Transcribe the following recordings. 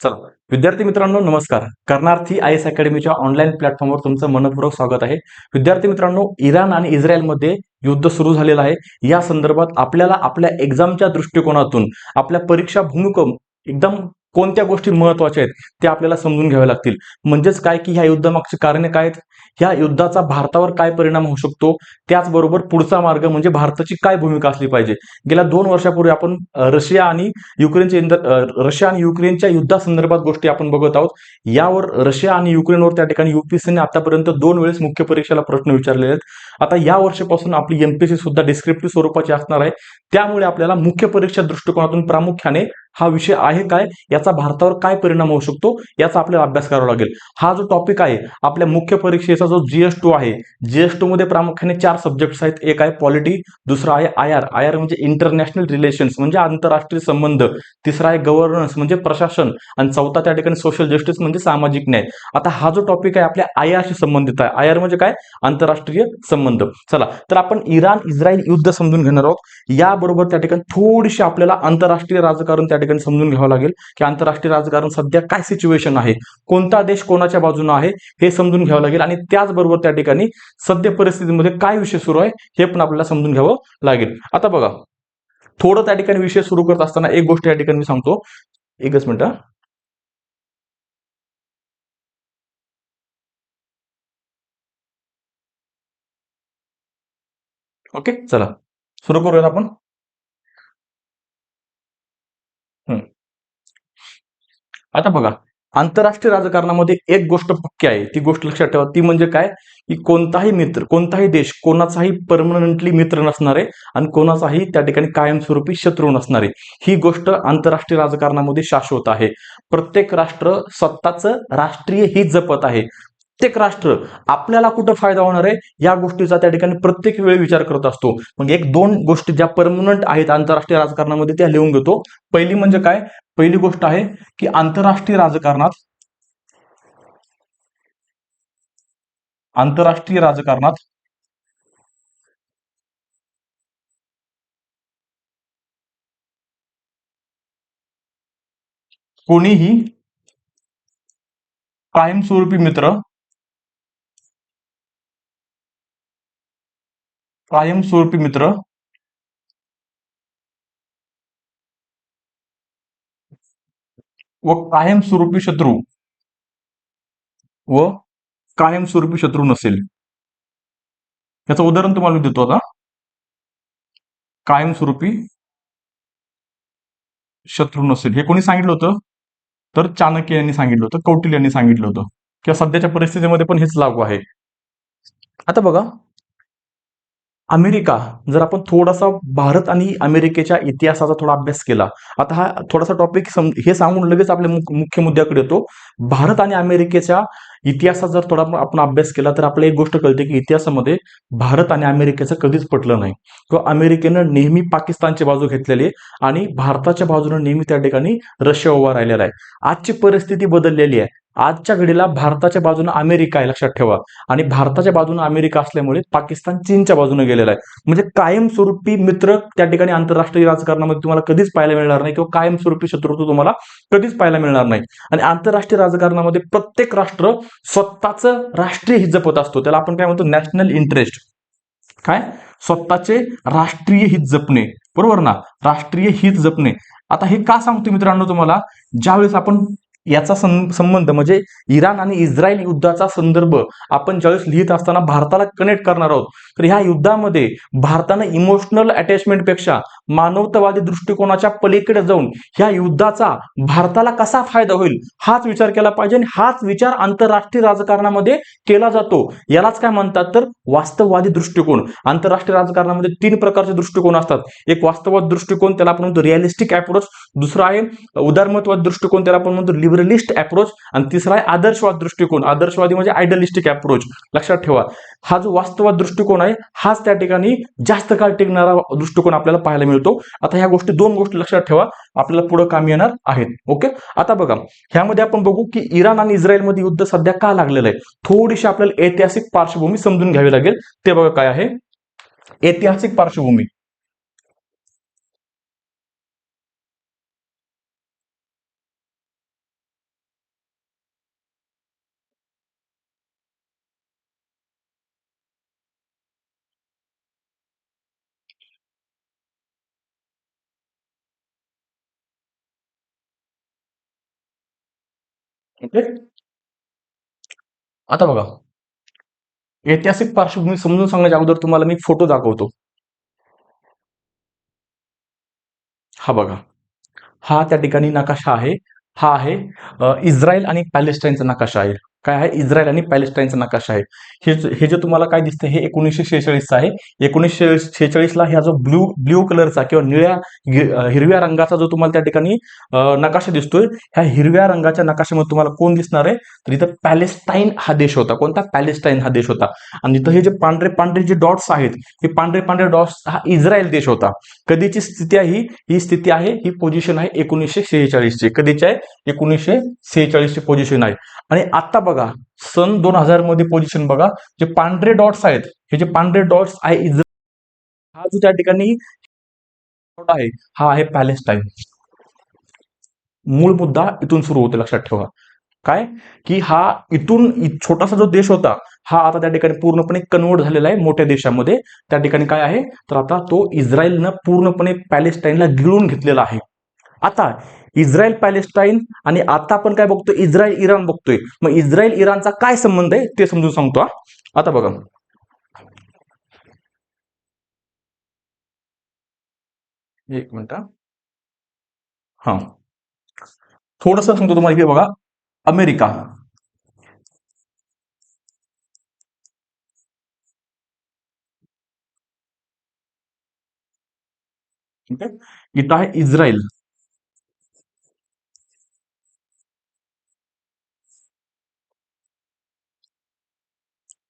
चला विद्यार्थी मित्रांनो नमस्कार. कर्णार्थी आय एस अकॅडमीच्या ऑनलाईन प्लॅटफॉर्मवर तुमचं मनपूर्वक स्वागत आहे. विद्यार्थी मित्रांनो, इराण आणि इस्रायलमध्ये युद्ध सुरू झालेलं आहे. या संदर्भात आपल्याला आपल्या एक्झामच्या दृष्टिकोनातून आपल्या परीक्षा भूमिका एकदम कोणत्या गोष्टी महत्त्वाच्या आहेत ते आपल्याला समजून घ्यावे लागतील. म्हणजेच काय की ह्या युद्धामागची कारणे काय आहेत, ह्या युद्धाचा भारतावर काय परिणाम होऊ शकतो, त्याचबरोबर पुढचा मार्ग म्हणजे भारताची काय भूमिका असली पाहिजे. गेल्या 2 वर्षापूर्वी आपण रशिया आणि युक्रेनच्या युद्धासंदर्भात गोष्टी आपण बघत आहोत. यावर रशिया आणि युक्रेनवर त्या ठिकाणी युपीएससीने आतापर्यंत 2 वेळेस मुख्य परीक्षेला प्रश्न विचारलेले आहेत. आता या वर्षापासून आपली एमपीएससी सुद्धा डिस्क्रिप्टिव्ह स्वरूपाची असणार आहे. त्यामुळे आपल्याला मुख्य परीक्षा दृष्टिकोनातून प्रामुख्याने हा विषय आहे काय, याचा भारतावर काय परिणाम होऊ शकतो, याचा आपल्याला अभ्यास करावा लागेल. हा जो टॉपिक आहे आपल्या मुख्य परीक्षेचा जो GS2 आहे, GS2 मध्ये प्रामुख्याने 4 सब्जेक्ट्स आहेत. एक आहे पॉलिटी, दुसरा आहे आय आर म्हणजे इंटरनॅशनल रिलेशन्स म्हणजे आंतरराष्ट्रीय संबंध, तिसरा आहे गव्हर्नन्स म्हणजे प्रशासन, आणि चौथा त्या ठिकाणी सोशल जस्टिस म्हणजे सामाजिक न्याय. आता हा जो टॉपिक आहे आपल्या आयआरशी संबंधित आहे. आयआर म्हणजे काय, आंतरराष्ट्रीय संबंध. चला तर आपण इराण इस्रायल युद्ध समजून घेणार आहोत. याबरोबर त्या ठिकाणी थोडीशी आपल्याला आंतरराष्ट्रीय राजकारण त्या ठिकाणी समजून घ्यावं लागेल की आंतरराष्ट्रीय राजकारण सध्या काय सिच्युएशन आहे, कोणता देश कोणाच्या बाजूने आहे हे समजून घ्यावं लागेल, आणि त्याचबरोबर त्या ठिकाणी सध्या परिस्थितीमध्ये काय विषय सुरू आहे हे पण आपल्याला समजून घ्यावं लागेल. आता बघा, थोडं त्या ठिकाणी विषय सुरू करत असताना एक गोष्ट या ठिकाणी मी सांगतो. एकच मिनिट. ओके, चला सुरू करूयात आपण. हम्म. आता बघा, आंतरराष्ट्रीय राजकारणामध्ये एक गोष्ट पक्की आहे, ती गोष्ट लक्षात ठेवा. ती म्हणजे काय की कोणताही मित्र, कोणताही देश कोणाचाही परमनंटली मित्र नसणार आहे आणि कोणाचाही त्या ठिकाणी कायमस्वरूपी शत्रू नसणार आहे. ही गोष्ट आंतरराष्ट्रीय राजकारणामध्ये शाश्वत आहे. प्रत्येक राष्ट्र स्वतःचं राष्ट्रीय हित जपत आहे. प्रत्येक राष्ट्र आपल्याला कुठं फायदा होणार आहे या गोष्टीचा त्या ठिकाणी प्रत्येक वेळी विचार करत असतो. मग एक दोन गोष्टी ज्या परमनंट आहेत आंतरराष्ट्रीय राजकारणामध्ये त्या लिहून घेतो. पहिली म्हणजे काय, पहिली गोष्ट आहे की आंतरराष्ट्रीय राजकारणात कोणीही कायमस्वरूपी मित्र, कायमस्वरूपी मित्र व कायमस्वरूपी शत्रू व कायमस्वरूपी शत्रू नसेल. याचं उदाहरण तुम्हाला मी देतो आता. कायमस्वरूपी शत्रू नसेल हे कोणी सांगितलं होतं, तर चाणक्य यांनी सांगितलं होतं, कौटिल्य यांनी सांगितलं होतं, किंवा सध्याच्या परिस्थितीमध्ये पण हेच लागू आहे. आता बघा, अमेरिका, जर आपण थोडासा भारत आणि अमेरिकेच्या इतिहासाचा थोडा अभ्यास केला, आता हा थोडासा टॉपिक हे सांगून लगेच आपल्या मुख्य मुद्द्याकडे येतो. भारत आणि अमेरिकेच्या इतिहासाचा जर थोडा आपण अभ्यास केला तर आपल्याला एक गोष्ट कळते की इतिहासामध्ये भारत आणि अमेरिकेचं कधीच पटलं नाही, किंवा अमेरिकेनं नेहमी पाकिस्तानची बाजू घेतलेली आहे आणि भारताच्या बाजूने नेहमी त्या ठिकाणी रशिया उभा राहिलेला आहे. आजची परिस्थिती बदललेली आहे. आजच्या घडीला भारताच्या बाजूने अमेरिका आहे, लक्षात ठेवा, आणि भारताच्या बाजूने अमेरिका असल्यामुळे पाकिस्तान चीनच्या बाजूने गेलेला आहे. म्हणजे कायमस्वरूपी मित्र त्या ठिकाणी आंतरराष्ट्रीय राजकारणामध्ये तुम्हाला कधीच पाहायला मिळणार नाही, किंवा कायमस्वरूपी शत्रुत्व तुम्हाला कधीच पाहायला मिळणार नाही. आणि आंतरराष्ट्रीय राजकारणामध्ये प्रत्येक राष्ट्र स्वतःचं राष्ट्रीय हित जपत असतो. त्याला आपण काय म्हणतो, नॅशनल इंटरेस्ट. काय, स्वतःचे राष्ट्रीय हित जपणे, बरोबर ना, राष्ट्रीय हित जपणे. आता हे का सांगतो मित्रांनो तुम्हाला, ज्यावेळेस आपण याचा संबंध म्हणजे इराण आणि इस्रायल युद्धाचा संदर्भ आपण ज्यावेळेस लिहित असताना भारताला कनेक्ट करणार आहोत, तर ह्या युद्धामध्ये भारतानं इमोशनल अटॅचमेंट पेक्षा मानवतावादी दृष्टिकोनाच्या पलीकडे जाऊन ह्या युद्धाचा भारताला कसा फायदा होईल हाच विचार केला पाहिजे. आणि हाच विचार आंतरराष्ट्रीय राजकारणामध्ये केला जातो. यालाच काय म्हणतात, तर वास्तववादी दृष्टिकोन. आंतरराष्ट्रीय राजकारणामध्ये 3 प्रकारचे दृष्टिकोन असतात. एक वास्तववाद दृष्टिकोन, त्याला आपण म्हणतो रिअलिस्टिक अप्रोच. दुसरा आहे उदारमतवाद दृष्टिकोन, त्याला आपण म्हणतो लिबरलिस्ट अप्रोच. आणि तिसरा आहे आदर्शवाद दृष्टिकोन. आदर्शवादी म्हणजे आयडियलिस्टिक अप्रोच. लक्षात ठेवा, हा जो वास्तववाद दृष्टिकोन आहे हाच त्या ठिकाणी जास्त काळ टिकणारा दृष्टिकोन आपल्याला पाहायला मिळतो. आता ह्या दोन गोष्टी लक्षात ठेवा, आपल्याला पुढे कामी येणार आहेत. ओके, आता बघा, ह्यामध्ये आपण बघू की इराण आणि इस्रायलमध्ये युद्ध सध्या का लागलेलं आहे. थोडीशी आपल्याला ऐतिहासिक पार्श्वभूमी समजून घ्यावी लागेल. ते बघा काय आहे ऐतिहासिक पार्श्वभूमी. ओके. आता बघा, ऐतिहासिक पार्श्वभूमी समजून सांगण्याच्या अगोदर तुम्हाला मी फोटो दाखवतो. हा बघा, हा त्या ठिकाणी नकाशा आहे. हा आहे इस्रायल आणि पॅलेस्टाईनचा नकाशा आहे. काय आहे? इस्रायल आणि पॅलेस्टाईनचा नकाशा आहे. हे जे तुम्हाला काय दिसतंय हे 1946 आहे. 1946 ला ह्या जो ब्ल्यू ब्ल्यू कलरचा किंवा हिरव्या रंगाचा जो तुम्हाला त्या ठिकाणी नकाशा दिसतोय, ह्या हिरव्या रंगाच्या नकाशामध्ये तुम्हाला कोण दिसणार आहे? तर इथं पॅलेस्टाईन हा देश होता. कोणता? पॅलेस्टाईन हा देश होता. आणि इथं हे जे पांढरे पांढरे जे डॉट्स आहेत, हे पांढरे पांढरे डॉट्स हा इस्रायल देश होता. कधीची स्थिती आहे ही स्थिती आहे, ही पोझिशन आहे 1946 ची. कधीची आहे? 1946 ची पोझिशन आहे. आणि आता बघा, सन 2000 मध्ये पोझिशन बघा, जे पांढरे डॉट्स आहेत, हे जे पांढरे डॉट्स आहे हा जो त्या ठिकाणी आहे, हा आहे पॅलेस्टाईन. मूळ मुद्दा इथून सुरू होतो, लक्षात ठेवा. काय? की हा इथून छोटासा जो देश होता, हा आता त्या ठिकाणी पूर्णपणे कन्वर्ट झालेला आहे मोठ्या देशामध्ये. त्या ठिकाणी काय आहे? तर आता तो इस्रायलनं पूर्णपणे पॅलेस्टाईनला गिळून घेतलेला आहे. आता इस्रायल पॅलेस्टाईन आणि आता आपण काय बघतोय? इस्रायल इराण बघतोय. मग इस्रायल इराणचा काय संबंध आहे ते समजून सांगतो. आता बघा, एक मिनिट. हा, थोडस सांगतो तुम्हाला. हे बघा, अमेरिका. ठीक आहे. इथं आहे इस्रायल.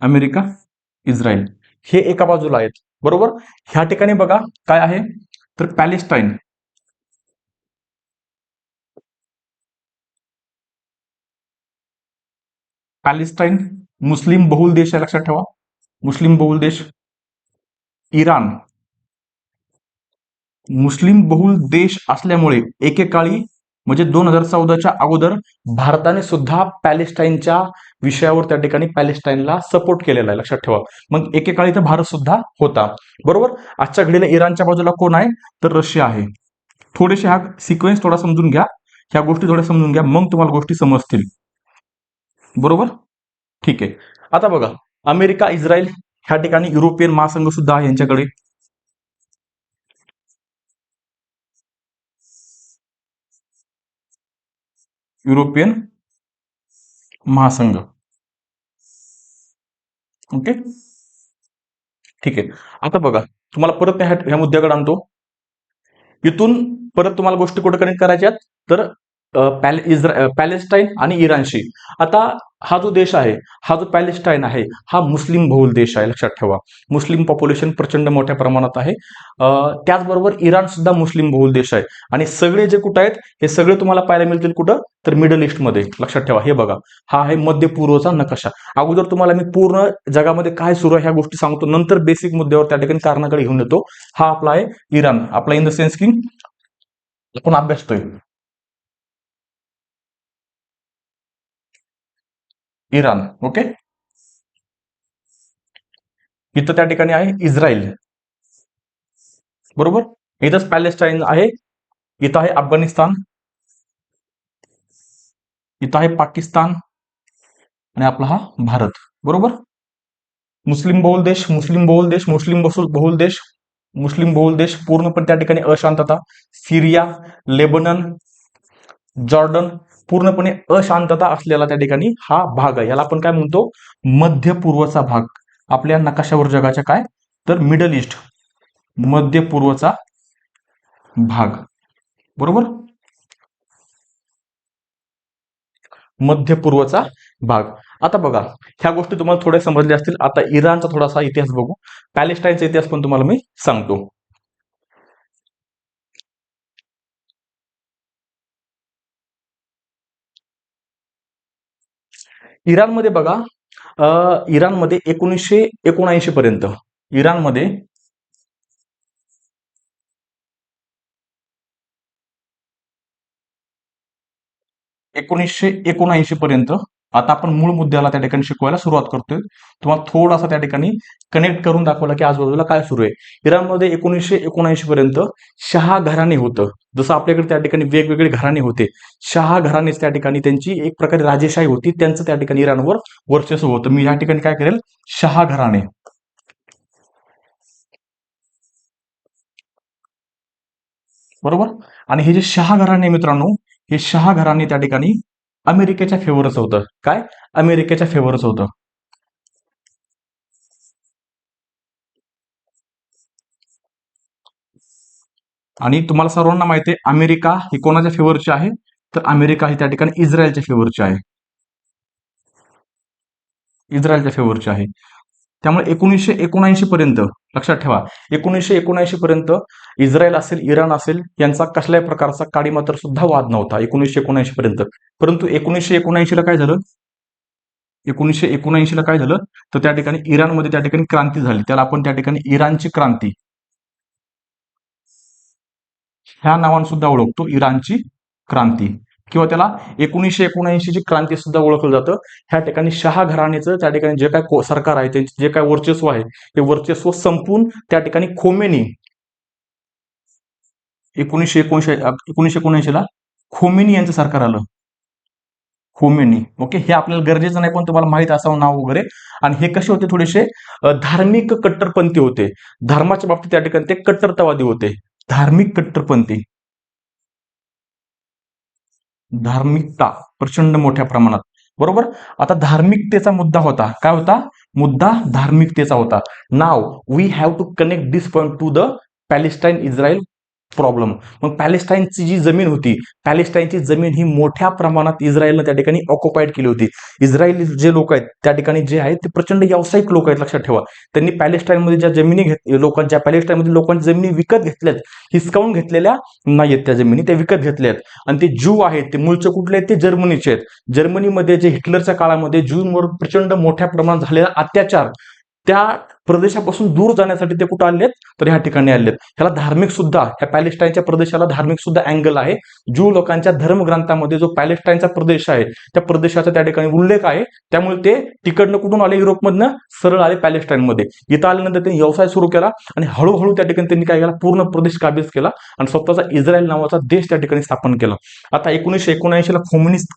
अमेरिका, इस्रायल हे एका बाजूला आहेत. बरोबर. ह्या ठिकाणी बघा काय आहे? तर पॅलेस्टाईन. पॅलेस्टाईन मुस्लिम बहुल देश आहे, लक्षात ठेवा. मुस्लिम बहुल देश. इराण मुस्लिम बहुल देश असल्यामुळे एकेकाळी म्हणजे 2014च्या अगोदर भारताने सुद्धा पॅलेस्टाईनच्या विषयावर त्या ठिकाणी पॅलेस्टाईनला सपोर्ट केलेला आहे, लक्षात ठेवा. मग एकेकाळी तर भारत सुद्धा होता. बरोबर. आजच्या घडीला इराणच्या बाजूला कोण आहे? तर रशिया आहे. थोडेसे हा सिक्वेन्स थोडा समजून घ्या. ह्या गोष्टी थोड्या समजून घ्या, मग तुम्हाला गोष्टी समजतील. बरोबर. ठीक आहे. आता बघा, अमेरिका, इस्रायल ह्या ठिकाणी युरोपियन महासंघ सुद्धा आहे यांच्याकडे. युरोपियन महासंघ. ओके. ठीक आहे. आता बघा, तुम्हाला परत ह्या मुद्द्याकडे आणतो. इथून परत तुम्हाला गोष्टी कुठे कनेक्ट करायच्यात? तर पॅलेस्टाईन आणि इराणशी. आता हा जो देश आहे, हा जो पॅलेस्टाईन आहे, हा मुस्लिम बहुल देश आहे, लक्षात ठेवा. मुस्लिम पॉप्युलेशन प्रचंड मोठ्या प्रमाणात आहे. त्याचबरोबर इराण सुद्धा मुस्लिम बहुल देश आहे. आणि सगळे जे कुठं आहेत, हे सगळे तुम्हाला पाहायला मिळतील कुठं? तर मिडल ईस्टमध्ये. लक्षात ठेवा. हे बघा, हा आहे मध्य पूर्वचा नकाशा. अगोदर तुम्हाला मी पूर्ण जगामध्ये काय सुरू आहे ह्या गोष्टी सांगतो, नंतर बेसिक मुद्द्यावर त्या ठिकाणी कारणाकडे घेऊन येतो. हा आपला आहे इराण. आपला इन द सेन्स की आपण अभ्यासतोय इराण. ओके. इथं त्या ठिकाणी आहे इस्रायल. बरोबर. इथंच पॅलेस्टाईन आहे. इथं आहे अफगाणिस्तान. इथं आहे पाकिस्तान. आणि आपला हा भारत. बरोबर. मुस्लिम बहुल देश, मुस्लिम बहुल देश, बहुल देश, मुस्लिम बहुल देश, पूर्णपणे त्या ठिकाणी अशांतता. सिरिया, लेबनन, जॉर्डन, पूर्णपणे अशांतता असलेला त्या ठिकाणी हा भाग आहे. याला आपण काय म्हणतो? मध्य पूर्वचा भाग. आपल्या नकाशावर जगाच्या काय? तर मिडल ईस्ट, मध्य पूर्वचा भाग. बरोबर. मध्य पूर्वचा भाग. आता बघा, ह्या गोष्टी तुम्हाला थोड्या समजल्या असतील. आता इराणचा थोडासा इतिहास बघू. पॅलेस्टाईनचा इतिहास पण तुम्हाला मी सांगतो. इराणमध्ये बघा, इराणमध्ये 1979 पर्यंत इराणमध्ये 1979 पर्यंत आता आपण मूळ मुद्द्याला त्या ठिकाणी शिकवायला सुरुवात करतोय. तुम्हाला थोडासा त्या ठिकाणी कनेक्ट करून दाखवला की आजूबाजूला काय सुरू आहे. इराणमध्ये 1979 पर्यंत शहा घराणे होतं. जसं आपल्याकडे त्या ठिकाणी वेगवेगळे घराणे होते. शहा घराणेच त्या ठिकाणी त्यांची एक प्रकारे राजेशाही होती. त्यांचं त्या ठिकाणी इराणवर वर्चस्व होतं. मी या ठिकाणी काय करेल, शहा घराणे, बरोबर. आणि हे जे शहा घराणे मित्रांनो, हे शहा घराणे त्या ठिकाणी अमेरिकेच्या फेवरच होतं. काय? अमेरिकेच्या फेवरच होतं. आणि तुम्हाला सर्वांना माहिती आहे, अमेरिका ही कोणाच्या फेवरची आहे? तर अमेरिका ही त्या ठिकाणी इस्रायलच्या फेवरची आहे. इस्रायलच्या फेवरची आहे. त्यामुळे 1979 पर्यंत लक्षात ठेवा, 1979 पर्यंत इस्रायल असेल, इराण असेल, यांचा कसल्याही प्रकारचा काडीमात्र सुद्धा वाद नव्हता 1979 पर्यंत. परंतु 1979 ला काय झालं? 1979 ला काय झालं? तर त्या ठिकाणी इराणमध्ये त्या ठिकाणी क्रांती झाली. त्याला आपण त्या ठिकाणी इराणची क्रांती ह्या नावाने सुद्धा ओळखतो, इराणची क्रांती. किंवा त्याला 1979 ची क्रांती सुद्धा ओळखलं जातं. ह्या ठिकाणी शहा घराण्याचं त्या ठिकाणी जे काय सरकार आहे, त्यांचे जे काय वर्चस्व आहे, ते वर्चस्व संपून त्या ठिकाणी खोमेनी 1979 ला खोमेनी यांचं सरकार आलं. Khomeini, okay. हे आपल्याला गरजेचं नाही, पण तुम्हाला माहित असावं नाव वगैरे. आणि हे कसे होते? थोडेसे धार्मिक कट्टरपंथी होते. धर्माच्या बाबतीत त्या ठिकाणी ते कट्टरतावादी होते. धार्मिक कट्टरपंथी, धार्मिकता प्रचंड मोठ्या प्रमाणात, बरोबर. आता धार्मिकतेचा मुद्दा होता, काय होता मुद्दा? धार्मिकतेचा होता. Now we have to connect this point to the Palestine Israel problem. मग पॅलेस्टाईनची जी जमीन होती, पॅलेस्टाईनची जमीन ही मोठ्या प्रमाणात इस्रायलनं त्या ठिकाणी ऑक्युपाईड केली होती. इस्रायली जे लोक आहेत त्या ठिकाणी जे आहेत ते प्रचंड व्यावसायिक लोक आहेत, लक्षात ठेवा. त्यांनी पॅलेस्टाईनमध्ये ज्या जमिनी ज्या पॅलेस्टाईनमध्ये लोकांची जमिनी विकत घेतल्यात, हिसकावून घेतलेल्या नाहीयेत त्या जमिनी, त्या विकत घेतल्यात. आणि ते ज्यू आहेत, ते मूळचे कुठले आहेत? ते जर्मनीचे आहेत. जर्मनीमध्ये जे हिटलरच्या काळामध्ये ज्यूंवर प्रचंड मोठ्या प्रमाणात झालेला अत्याचार, त्या प्रदेशापासून दूर जाण्यासाठी ते कुठं आलेत? तर ह्या ठिकाणी आलेत. ह्याला धार्मिक सुद्धा, ह्या पॅलेस्टाईनच्या प्रदेशाला धार्मिक सुद्धा अँगल आहे. ज्यू लोकांच्या धर्मग्रंथामध्ये जो पॅलेस्टाईनचा प्रदेश आहे, त्या प्रदेशाचा त्या ठिकाणी उल्लेख आहे. त्यामुळे ते तिकडनं कुठून आले? युरोपमधनं सरळ आले पॅलेस्टाईनमध्ये. इथं आल्यानंतर त्यांनी व्यवसाय सुरू केला आणि हळूहळू त्या ठिकाणी त्यांनी काय केला? पूर्ण प्रदेश काबीज केला आणि स्वतःचा इस्रायल नावाचा देश त्या ठिकाणी स्थापन केला. आता 1979 ला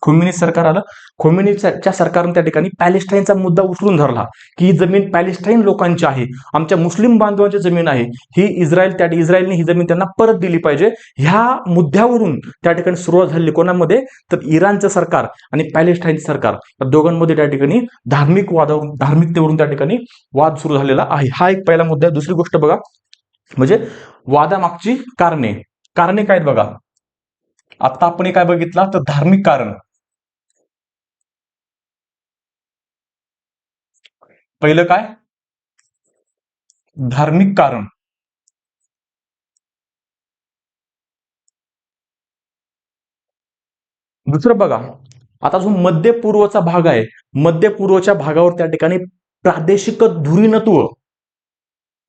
खोमेनी सरकार आलं. खोमेनीच्या सरकारने त्या ठिकाणी पॅलेस्टाईनचा मुद्दा उचलून धरला की ही जमीन पॅलेस्टाईन लोकांची आहे, आमच्या मुस्लिम बांधवांची जमीन आहे, ही इस्रायलने ही जमीन त्यांना परत दिली पाहिजे. ह्या मुद्द्यावरून त्या ठिकाणी सुरुवात झाली कोणामध्ये? तर इराणचं सरकार आणि पॅलेस्टाईनचं सरकार, या दोघांमध्ये त्या ठिकाणी धार्मिकतेवरून त्या ठिकाणी वाद सुरू झालेला आहे. हा एक पहिला मुद्दा आहे. दुसरी गोष्ट बघा, म्हणजे वादामागची कारणे. कारणे काय आहेत बघा. आता आपण काय बघितलं? तर धार्मिक कारण. पहिलं काय? धार्मिक कारण. दुसरं बघा, आता जो मध्य पूर्वचा भाग आहे, मध्य पूर्वच्या भागावर त्या ठिकाणी प्रादेशिक धुरीणत्व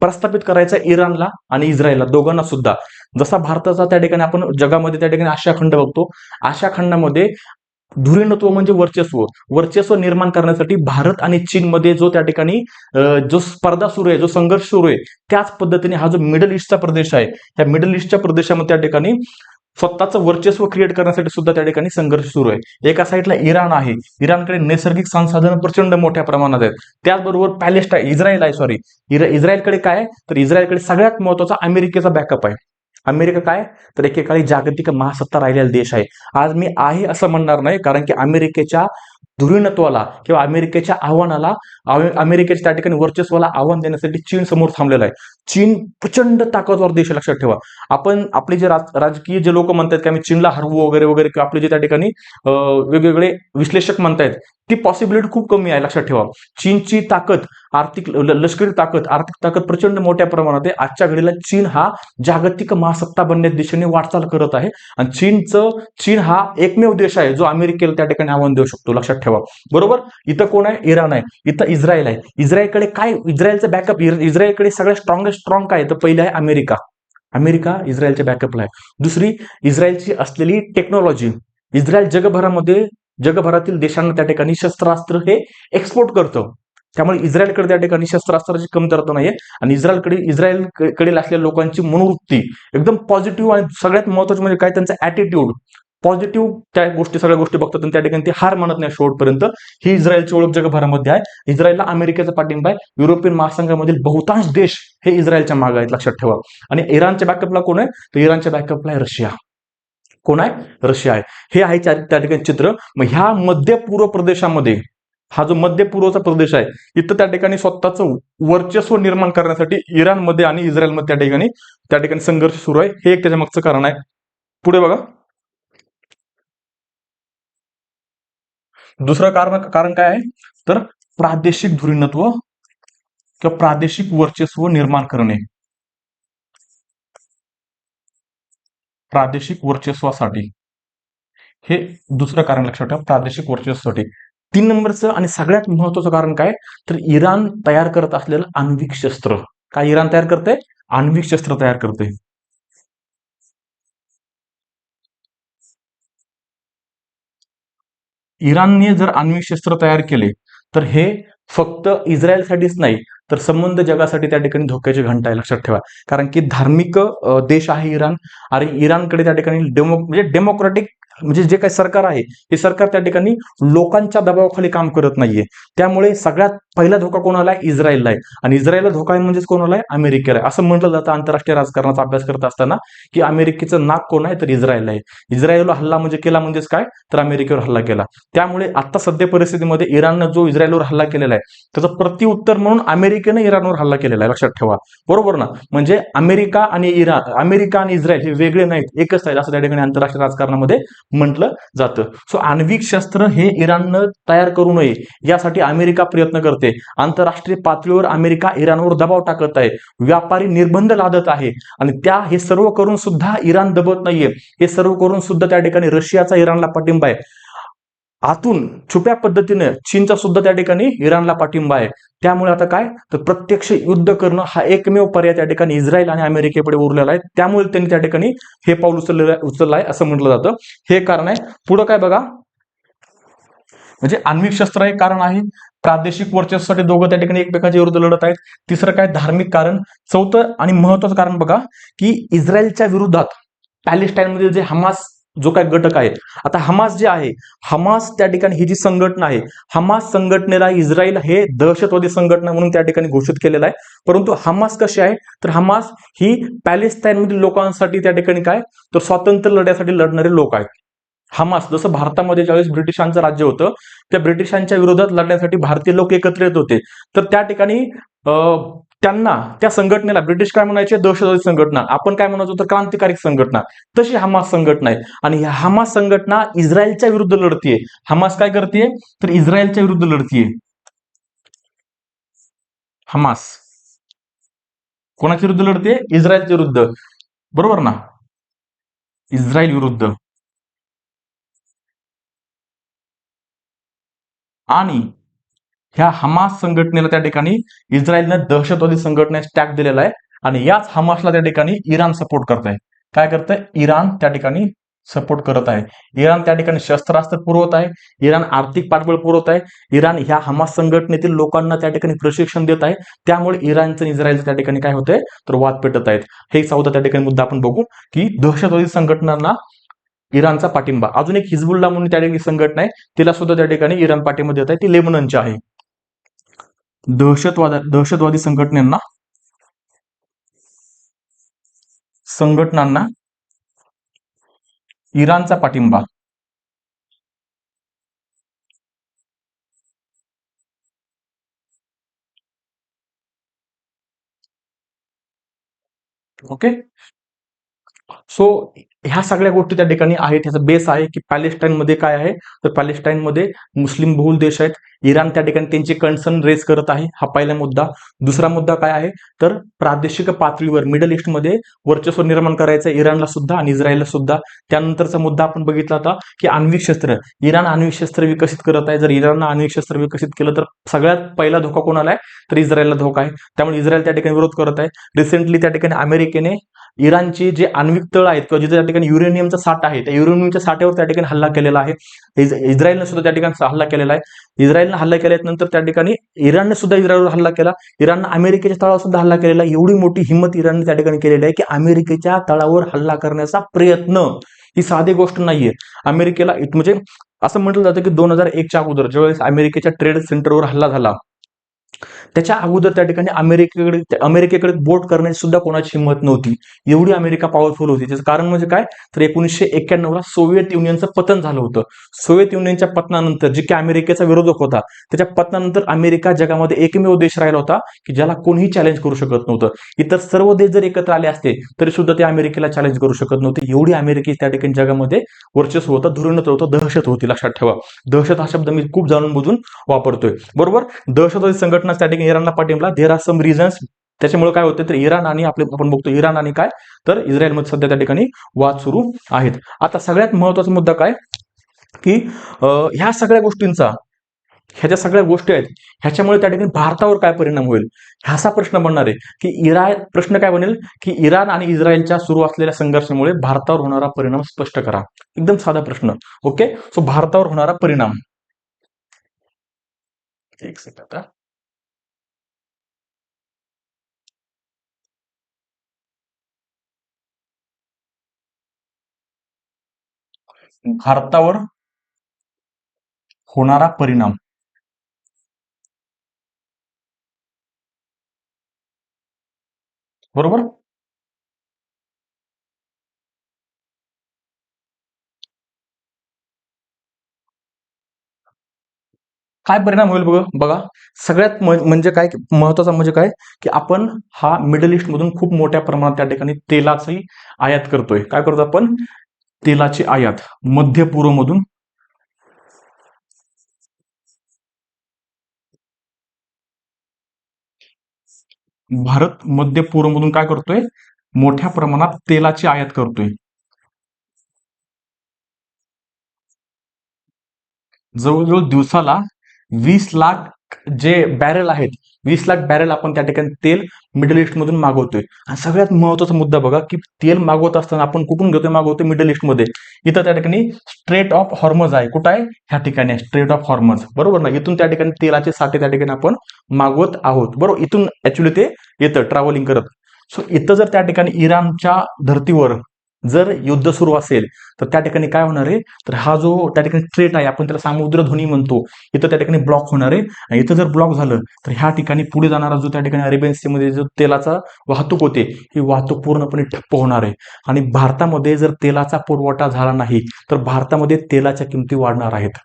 प्रस्थापित करायचा इराणला आणि इस्रायलला, दोघांना सुद्धा. जसा भारताचा त्या ठिकाणी आपण जगामध्ये त्या ठिकाणी आशिया खंड बघतो, आशिया खंडामध्ये धुरीणत्व म्हणजे वर्चस्व, वर्चस्व निर्माण करण्यासाठी भारत आणि चीनमध्ये जो त्या ठिकाणी जो स्पर्धा सुरू आहे, जो संघर्ष सुरू आहे, त्याच पद्धतीने हा जो मिडल ईस्टचा प्रदेश आहे, त्या मिडल ईस्टच्या प्रदेशामध्ये त्या ठिकाणी स्वतःचं वर्चस्व क्रिएट करण्यासाठी सुद्धा त्या ठिकाणी संघर्ष सुरू आहे. एका साईडला इराण आहे, इराणकडे नैसर्गिक संसाधनं प्रचंड मोठ्या प्रमाणात आहेत. त्याचबरोबर इस्रायल आहे, सॉरी, इस्रायलकडे काय आहे? तर इस्रायलकडे सगळ्यात महत्वाचा अमेरिकेचा बॅकअप आहे. अमेरिका काय? तर एकेकाळी जागतिक महासत्ता राहिलेला देश आहे. आज मी आहे असं म्हणणार नाही, कारण की अमेरिकेच्या धुरीणत्वाला किंवा अमेरिकेच्या आव्हानाला, अमेरिकेच्या त्या ठिकाणी वर्चस्वाला आव्हान देण्यासाठी चीन समोर थांबलेला आहे. चीन प्रचंड ताकदवर देश आहे, लक्षात ठेवा. आपण आपले जे राजकीय जे लोक म्हणतात की आम्ही चीनला हरवू वगैरे वगैरे, किंवा आपले जे त्या ठिकाणी वेगवेगळे विश्लेषक म्हणतायत, ती पॉसिबिलिटी खूप कमी आहे, लक्षात ठेवा. चीनची ताकद, आर्थिक लष्करी ताकद, आर्थिक ताकद प्रचंड मोठ्या प्रमाणात आहे. आजच्या घडीला चीन हा जागतिक महासत्ता बनण्याच्या दिशेने वाटचाल करत आहे. आणि चीन हा एकमेव देश आहे जो अमेरिकेला त्या ठिकाणी आव्हान देऊ शकतो, लक्षात ठेवा, बरोबर. इथं कोण आहे? इराण आहे. इथं इस्रायल आहे. इस्रायलकडे काय? इस्रायलचं बॅकअप, इस्रायलकडे सगळ्यात स्ट्रॉंग काय? तर पहिलं आहे अमेरिका. अमेरिका इस्रायलच्या बॅकअपला आहे. दुसरी, इस्रायलची असलेली टेक्नॉलॉजी. इस्रायल जगभरामध्ये जगभरातील देशांना त्या ठिकाणी शस्त्रास्त्र हे एक्सपोर्ट करतं. त्यामुळे इस्रायलकडे त्या ठिकाणी शस्त्रास्त्राची कमतरता नाहीये आणि इस्रायलकडे असलेल्या लोकांची मनोवृत्ती एकदम पॉझिटिव्ह आणि सगळ्यात महत्वाचं म्हणजे काय त्यांचा ऍटिट्यूड पॉझिटिव्ह त्या गोष्टी सगळ्या गोष्टी बघतात आणि त्या ठिकाणी ते हार मानत नाही शेवटपर्यंत. ही इस्रायलची ओळख जगभरामध्ये आहे. इस्रायलला अमेरिकेचा पाठिंबा आहे. युरोपियन महासंघामधील बहुतांश देश हे इस्रायलच्या मागे आहेत, लक्षात ठेवा. आणि इराणच्या बॅकअपला कोण आहे? तर इराणच्या बॅकअपला आहे रशिया. कोण आहे? रशिया आहे. हे आहे त्या ठिकाणी चित्र. मग ह्या मध्य पूर्व प्रदेशामध्ये हा जो मध्य पूर्वचा प्रदेश आहे इथं त्या ठिकाणी स्वतःचं वर्चस्व निर्माण करण्यासाठी इराणमध्ये आणि इस्रायलमध्ये त्या ठिकाणी संघर्ष सुरू आहे. हे एक त्याच्या मागचं कारण आहे. पुढे बघा, दुसरं कारण काय आहे तर प्रादेशिक धुरीणत्व किंवा प्रादेशिक वर्चस्व निर्माण करणे. प्रादेशिक वर्चस्वासाठी हे दुसरं कारण लक्षात ठेवा, प्रादेशिक वर्चस्वासाठी. 3 नंबरचं आणि सगळ्यात महत्वाचं कारण काय तर इराण तयार करत असलेलं आण्विक शस्त्र. काय इराण तयार करते? आण्विक शस्त्र तयार करते. इराणने जर आण्विक शस्त्र तयार केले तर हे फक्त इस्रायलसाठीच नाही तर संबंध जगासाठी त्या ठिकाणी धोक्याची घंटा आहे, लक्षात ठेवा. कारण की धार्मिक देश आहे इराण आणि इराणकडे त्या ठिकाणी डेमोक्रॅटिक म्हणजे जे काही सरकार आहे हे सरकार त्या ठिकाणी लोकांच्या दबावाखाली काम करत नाहीये. त्यामुळे सगळ्यात पहिला धोका कोणाला आहे? इस्रायलला आहे. आणि इस्रायलला धोका आहे म्हणजेच कोणाला आहे? अमेरिकेला आहे. असं म्हटलं जातं आंतरराष्ट्रीय राजकारणाचा अभ्यास करत असताना की अमेरिकेचं नाक कोण आहे? तर इस्रायल आहे. इस्रायलवर हल्ला म्हणजे केला म्हणजेच काय तर अमेरिकेवर हल्ला केला. त्यामुळे आता सध्या परिस्थितीमध्ये इराणनं जो इस्रायलवर हल्ला केलेला आहे त्याचं प्रत्युत्तर म्हणून अमेरिकेनं इराणवर हल्ला केलेला आहे, लक्षात ठेवा. बरोबर ना? म्हणजे अमेरिका आणि इस्रायल हे वेगळे नाहीत, एकच आहेत असं त्या ठिकाणी आंतरराष्ट्रीय राजकारणामध्ये म्हटलं जातं. सो आण्विक शस्त्र हे इराणनं तयार करू नये यासाठी अमेरिका प्रयत्न करते. आंतरराष्ट्रीय पातळीवर अमेरिका इराणवर दबाव टाकत आहे, व्यापारी निर्बंध लादत आहे आणि हे सर्व करून सुद्धा इराण दबत नाहीये. हे सर्व करून सुद्धा त्या ठिकाणी रशियाचा इराणला पाठिंबा आहे. आतून छुप्या पद्धतीने चीनचा सुद्धा त्या ठिकाणी इराणला पाठिंबा आहे. त्यामुळे आता काय तर प्रत्यक्ष युद्ध करणं हा एकमेव पर्याय त्या ठिकाणी इस्रायल आणि अमेरिकेपुढे उरलेला आहे. त्यामुळे त्यांनी त्या ठिकाणी हे पाऊल उचललं आहे असं म्हटलं जातं. हे कारण आहे. पुढं काय बघा, म्हणजे आण्विक शस्त्र हे कारण आहे. प्रादेशिक वर्चस्वासाठी दोघं त्या ठिकाणी एकमेकांच्या विरुद्ध लढत आहेत. तिसरं काय? धार्मिक कारण. चौथं आणि महत्वाचं कारण बघा की इस्रायलच्या विरोधात पॅलेस्टाईनमधील जे हमास जो काय घटक आहे, आता हमास जे आहे, हमास त्या ठिकाणी ही जी संघटना आहे, हमास संघटनेला इस्रायल हे दहशतवादी संघटना म्हणून त्या ठिकाणी घोषित केलेलं आहे. परंतु हमास कशी आहे तर हमास ही पॅलेस्टाईनमधील लोकांसाठी त्या ठिकाणी काय तर स्वातंत्र्य लढ्यासाठी लढणारे लोक आहेत. हमास जसं भारतामध्ये ज्यावेळेस ब्रिटिशांचं राज्य होतं त्या ब्रिटिशांच्या विरोधात लढण्यासाठी भारतीय लोक एकत्र येत होते. तर त्या ठिकाणी त्यांना त्या संघटनेला ब्रिटिश काय म्हणायचे? दहशतवादी संघटना. आपण काय म्हणायचो तर क्रांतिकारी संघटना. तशी हमास संघटना आहे आणि ह्या हमास संघटना इस्रायलच्या विरुद्ध लढतीये. हमास काय करते तर इस्रायलच्या विरुद्ध लढतीये. हमास कोणाच्या विरुद्ध लढते? इस्रायलच्या विरुद्ध. बरोबर ना? इस्रायल विरुद्ध. आणि ह्या हमास संघटनेला त्या ठिकाणी इस्रायलनं दहशतवादी संघटनेस टॅग दिलेला आहे आणि याच हमासला त्या ठिकाणी इराण सपोर्ट करत आहे. काय करत आहे? इराण त्या ठिकाणी सपोर्ट करत आहे. इराण त्या ठिकाणी शस्त्रास्त्र पुरवत आहे. इराण आर्थिक पाठबळ पुरवत आहे. इराण ह्या हमास संघटनेतील लोकांना त्या ठिकाणी प्रशिक्षण देत आहे. त्यामुळे इराणचं इस्रायलचं त्या ठिकाणी काय होतंय तर वाद पेटत आहेत. हे चौथा त्या ठिकाणी मुद्दा आपण बघू की दहशतवादी संघटनांना इराणचा पाठिंबा. अजून एक हिजबुल्ला म्हणून त्या ठिकाणी संघटना आहे, तिला सुद्धा त्या ठिकाणी इराण पाठिंबा देत आहे. ती लेबननची आहे. दहशतवादी संघटनांना इराणचा पाठिंबा. ओके. सो ह्या सगळ्या गोष्टी त्या ठिकाणी आहेत. ह्याचा बेस आहे की पॅलेस्टाईनमध्ये काय आहे तर पॅलेस्टाईनमध्ये मुस्लिम बहुल देश आहेत. इराण त्या ठिकाणी त्यांची कन्सर्न रेज करत आहे. हा पहिला मुद्दा. दुसरा मुद्दा काय आहे तर प्रादेशिक पातळीवर मिडल ईस्टमध्ये वर्चस्व निर्माण करायचं इराणला सुद्धा आणि इस्रायलला सुद्धा. त्यानंतरचा मुद्दा आपण बघितला होता की आण्विक शस्त्र. इराण आण्विक शस्त्र विकसित करत आहे. जर इराणनं आण्विक शस्त्र विकसित केलं तर सगळ्यात पहिला धोका कोणाला आहे तर इस्रायलला धोका आहे. त्यामुळे इस्रायल त्या ठिकाणी विरोध करत आहे. रिसेंटली त्या ठिकाणी अमेरिकेने इराणचे जे आण्विक तळ आहेत किंवा जिथे त्या ठिकाणी युरेनियमचा साठा आहे, त्या युरेनियमच्या साठ्यावर त्या ठिकाणी हल्ला केलेला आहे. इस्रायलने सुद्धा त्या ठिकाणी हल्ला केलेला आहे. इस्रायलने हल्ला केल्यानंतर त्या ठिकाणी इराणने सुद्धा इस्रायलवर हल्ला केला. इराणने अमेरिकेच्या तळावर सुद्धा हल्ला केलेला. एवढी मोठी हिंमत इराणने त्या ठिकाणी केलेली आहे की अमेरिकेच्या तळावर हल्ला करण्याचा प्रयत्न, ही साधी गोष्ट नाहीये. अमेरिकेला म्हणजे असं म्हटलं जातं की 2001च्या अगोदर ज्यावेळेस अमेरिकेच्या ट्रेड सेंटरवर हल्ला झाला, त्याच्या अगोदर त्या ठिकाणी अमेरिकेकडे बोट करण्याची सुद्धा कोणाची हिंमत नव्हती. एवढी अमेरिका पॉवरफुल होती. त्याचं कारण म्हणजे काय, तर 1991ला सोव्हिएत युनियनचं पतन झालं होतं. सोव्हिएत युनियनच्या पतनानंतर जे की अमेरिकेचा विरोधक होता, त्याच्या पतनानंतर अमेरिका जगामध्ये एकमेव देश राहिला होता की ज्याला कोणीही चॅलेंज करू शकत नव्हतं. इतर सर्व देश जर एकत्र आले असते तरी सुद्धा ते अमेरिकेला चॅलेंज करू शकत नव्हते. एवढी अमेरिके त्या ठिकाणी जगामध्ये वर्चस्व होतं, धुरंत होतं, दहशत होती. लक्षात ठेवा, दहशत हा शब्द मी खूप जाणून बुजून वापरतोय. बरोबर, दहशतवादी संघटना त्या ठिकाणी इराणला पाठिंबा. There are some reasons. त्याच्यामुळे काय होतं, तर इराण आणि आपण बघतो इराण आणि काय, तर इस्रायलमध्ये सध्या त्या ठिकाणी वाद सुरू आहेत. आता सगळ्यात महत्वाचा मुद्दा काय की ह्या सगळ्या गोष्टींचा, ह्या ज्या सगळ्या गोष्टी आहेत ह्याच्यामुळे त्या ठिकाणी भारतावर काय परिणाम होईल, ह्याचा प्रश्न बनणार आहे. की प्रश्न काय बनेल की इराण आणि इस्रायलच्या सुरू असलेल्या संघर्षामुळे भारतावर होणारा परिणाम स्पष्ट करा. एकदम साधा प्रश्न. ओके, सो भारतावर होणारा परिणाम. एक सेकंड. भारतावर होणारा परिणाम. बरोबर, काय परिणाम होईल बघा. सगळ्यात म्हणजे काय महत्वाचा म्हणजे काय की आपण हा मिडल ईस्ट मधून खूप मोठ्या प्रमाणात त्या ठिकाणी तेलाची आयात करतोय. काय करतो आपण, तेलाची आयात मध्य पूर्व मधून. भारत मध्य पूर्व मधून काय करतोय, मोठ्या प्रमाणात तेलाची आयात करतोय. जवळजवळ दिवसाला 20 लाख जे बॅरेल आहेत, 20 लाख बॅरेल आपण त्या ठिकाणी तेल मिडल ईस्ट मधून मागवतोय. आणि सगळ्यात महत्वाचा मुद्दा बघा की तेल मागवत असताना आपण कुठून घेतोय, मागवतोय मिडल ईस्ट मध्ये. इथं त्या ठिकाणी स्ट्रेट ऑफ हॉर्मज आहे. कुठं आहे, ह्या ठिकाणी स्ट्रेट ऑफ हॉर्मज. बरोबर ना, इथून त्या ठिकाणी तेलाचे साठे त्या ठिकाणी आपण मागवत आहोत. बरोबर, इथून ऍक्च्युली ते येतं ट्रॅव्हलिंग करत. सो इथं जर त्या ठिकाणी इराणच्या धर्तीवर जर युद्ध सुरू असेल तर त्या ठिकाणी काय होणार आहे, तर हा जो त्या ठिकाणी स्ट्रेट आहे, आपण त्याला सामुद्रधुनी म्हणतो, इथं त्या ठिकाणी ब्लॉक होणार आहे. आणि इथं जर ब्लॉक झालं तर ह्या ठिकाणी पुढे जाणारा जो त्या ठिकाणी अरेबियन सी मध्ये जो तेलाचा वाहतूक होते, ही वाहतूक पूर्णपणे ठप्प होणार आहे. आणि भारतामध्ये जर तेलाचा पुरवठा झाला नाही तर भारतामध्ये तेलाच्या किमती वाढणार आहेत.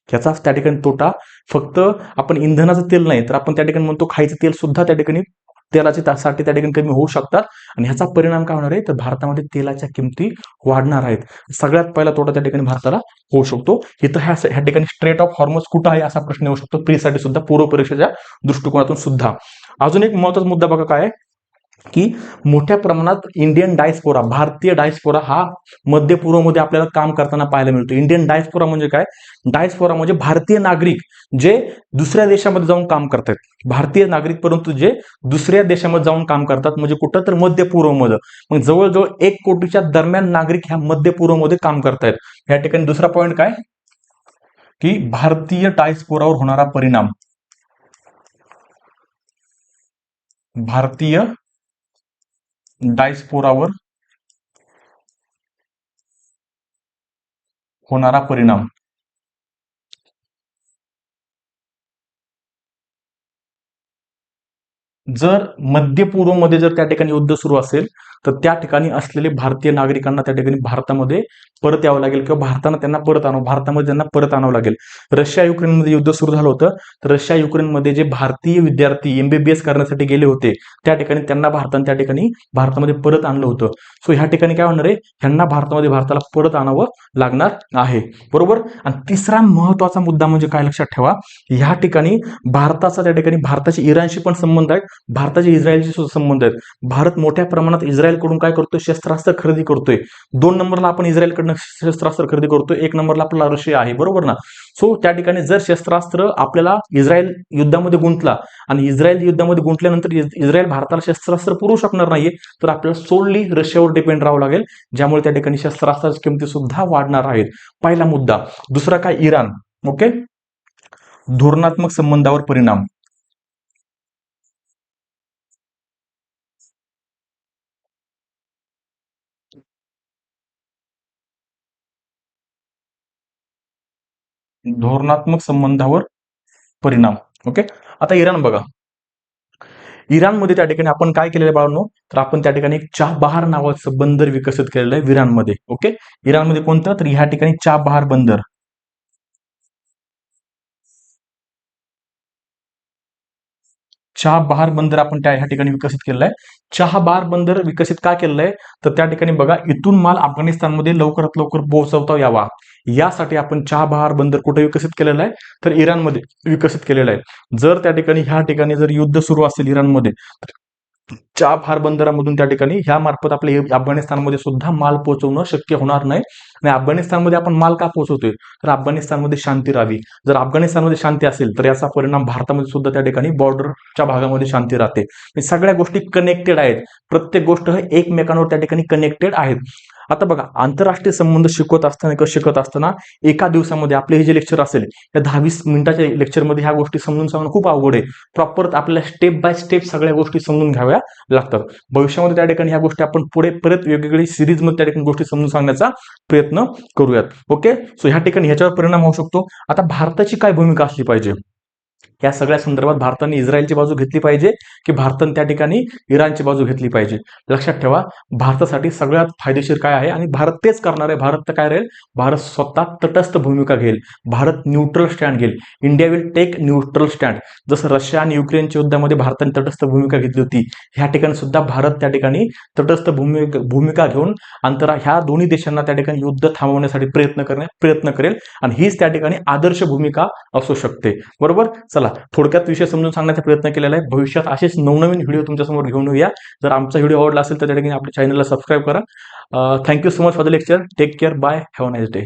याचाच त्या ठिकाणी तोटा. फक्त आपण इंधनाचं तेल नाही तर आपण त्या ठिकाणी म्हणतो खायचं तेल सुद्धा त्या ठिकाणी तेलाचे साठी त्या ठिकाणी कमी होऊ शकतात. आणि ह्याचा परिणाम काय होणार आहे, तर भारतामध्ये तेलाच्या किमती वाढणार आहेत. सगळ्यात पहिला तोटा त्या ठिकाणी भारताला होऊ शकतो. इथं ह्या ठिकाणी स्ट्रेट ऑफ हॉर्मोज कुठं आहे असा प्रश्न येऊ शकतो प्रीसाठी सुद्धा, पूर्व परीक्षेच्या दृष्टिकोनातून सुद्धा. अजून एक महत्वाचा मुद्दा बघा काय की मोठ्या प्रमाणात इंडियन डायस्पोरा, भारतीय डायस्पोरा हा मध्य पूर्वमध्ये आपल्याला काम करताना पाहायला मिळतो. इंडियन डायस्पोरा म्हणजे काय, डायस्पोरा म्हणजे भारतीय नागरिक जे दुसऱ्या देशामध्ये जाऊन काम करतात. भारतीय नागरिक परंतु जे दुसऱ्या देशामध्ये जाऊन काम करतात, म्हणजे कुठं, तर मध्य पूर्वमध्ये. मग जवळजवळ 1 कोटीच्या दरम्यान नागरिक ह्या मध्य पूर्वमध्ये काम करतायत. या ठिकाणी दुसरा पॉईंट काय की भारतीय डायस्पोरावर होणारा परिणाम. भारतीय डायस्पोरावर होणारा परिणाम. जर मध्य पूर्वमध्ये जर त्या ठिकाणी युद्ध सुरू असेल तर त्या ठिकाणी असलेले भारतीय नागरिकांना त्या ठिकाणी भारतामध्ये परत यावं लागेल किंवा भारतामध्ये त्यांना परत आणावं लागेल. रशिया युक्रेनमध्ये युद्ध सुरू झालं होतं तर रशिया युक्रेनमध्ये जे भारतीय विद्यार्थी MBBS करण्यासाठी गेले होते त्या ठिकाणी त्यांना भारताने त्या ठिकाणी भारतामध्ये परत आणलं होतं. सो ह्या ठिकाणी काय होणार आहे, ह्यांना भारताला परत आणावं लागणार आहे. बरोबर. आणि तिसरा महत्वाचा मुद्दा म्हणजे काय, लक्षात ठेवा, ह्या ठिकाणी भारताचा त्या ठिकाणी भारताचे इराणशी पण संबंध आहेत, भारताचे इस्रायलशी सुद्धा संबंध आहेत. भारत मोठ्या प्रमाणात इस्रायलकडून काय करतोय, शस्त्रास्त्र खरेदी करतोय. 2 नंबरला आपण इस्रायलकडनं शस्त्रास्त्र खरेदी करतोय, 1 नंबरला आपला रशिया आहे. बरोबर ना. सो त्या ठिकाणी जर शस्त्रास्त्र आपल्याला इस्रायल युद्धामध्ये गुंतला आणि इस्रायल युद्धामध्ये गुंतल्यानंतर इस्रायल भारताला शस्त्रास्त्र पुरवू शकणार नाहीये, तर आपल्याला सोडली रशियावर डिपेंड राहावं लागेल, ज्यामुळे त्या ठिकाणी शस्त्रास्त्राची किमती सुद्धा वाढणार आहेत. पहिला मुद्दा. दुसरा काय, इराण. ओके, धोरणात्मक संबंधावर परिणाम. धोरणात्मक संबंधावर परिणाम. ओके, आता इराण बघा. इराणमध्ये त्या ठिकाणी आपण काय केलेलं आहे बाळांनो, तर आपण त्या ठिकाणी एक चाबहार नावाचं बंदर विकसित केलेलं आहे इराणमध्ये. ओके, इराणमध्ये कोणतं, तर ह्या ठिकाणी चाबहार बंदर. चाबहार बंदर आपण ह्या ठिकाणी विकसित केलेलं आहे. चाबहार बंदर विकसित का केलेलं आहे, तर त्या ठिकाणी बघा, इथून माल अफगाणिस्तानमध्ये लवकरात लवकर पोहोचवता यावा, यासाठी आपण चाबहार बंदर कुठे विकसित केलेलं आहे, तर इराणमध्ये विकसित केलेलं आहे. जर त्या ठिकाणी ह्या ठिकाणी जर युद्ध सुरू असेल इराणमध्ये, चाबहार बंदरामधून त्या ठिकाणी ह्या मार्फत आपल्या अफगाणिस्तानमध्ये सुद्धा माल पोहोचवणं शक्य होणार नाही. आणि अफगाणिस्तानमध्ये आपण माल का पोहोचवतोय, तर अफगाणिस्तानमध्ये शांती राहावी. जर अफगाणिस्तानमध्ये शांती असेल तर याचा परिणाम भारतामध्ये सुद्धा त्या ठिकाणी बॉर्डरच्या भागामध्ये शांती राहते. सगळ्या गोष्टी कनेक्टेड आहेत. प्रत्येक गोष्ट हे एकमेकांवर त्या ठिकाणी कनेक्टेड आहेत. आता बघा, आंतरराष्ट्रीय संबंध शिकत असताना एका दिवसामध्ये आपले हे जे लेक्चर असेल, या 10-20 मिनिटाच्या लेक्चरमध्ये ह्या गोष्टी समजून सांगणं खूप अवघड आहे. प्रॉपर आपल्याला स्टेप बाय स्टेप सगळ्या गोष्टी समजून घ्याव्या लागतात. भविष्यामध्ये त्या ठिकाणी ह्या गोष्टी आपण पुढे परत वेगवेगळी सिरीजमध्ये त्या ठिकाणी गोष्टी समजून सांगण्याचा प्रयत्न करूयात. ओके, सो ह्या ठिकाणी ह्याच्यावर परिणाम होऊ शकतो. आता भारताची काय भूमिका असली पाहिजे, या सगळ्या संदर्भात भारताने इस्रायलची बाजू घेतली पाहिजे की भारताने त्या ठिकाणी इराणची बाजू घेतली पाहिजे. लक्षात ठेवा, भारतासाठी सगळ्यात फायदेशीर काय आहे, आणि भारत तेच करणार आहे. भारत तर काय राहील, भारत स्वतः तटस्थ भूमिका घेईल. भारत न्यूट्रल स्टँड घेईल. India will take neutral stand. जसं रशिया आणि युक्रेनच्या युद्धामध्ये भारताने तटस्थ भूमिका घेतली होती, ह्या ठिकाणी सुद्धा भारत त्या ठिकाणी तटस्थ भूमिका घेऊन ह्या दोन्ही देशांना त्या ठिकाणी युद्ध थांबवण्यासाठी प्रयत्न करेल. आणि हीच त्या ठिकाणी आदर्श भूमिका असू शकते. बरोबर. चला, थोडक्यात विषय समजून सांगण्याचा प्रयत्न केलेला आहे. भविष्यात असेच नवनवीन व्हिडिओ तुमच्यासमोर घेऊन येऊया. जर आमचा व्हिडिओ आवडला असेल तर त्या ठिकाणी आपल्या चॅनलला सबस्क्राईब करा. Thank you so much for the lecture. Take care. Bye. Have a nice day.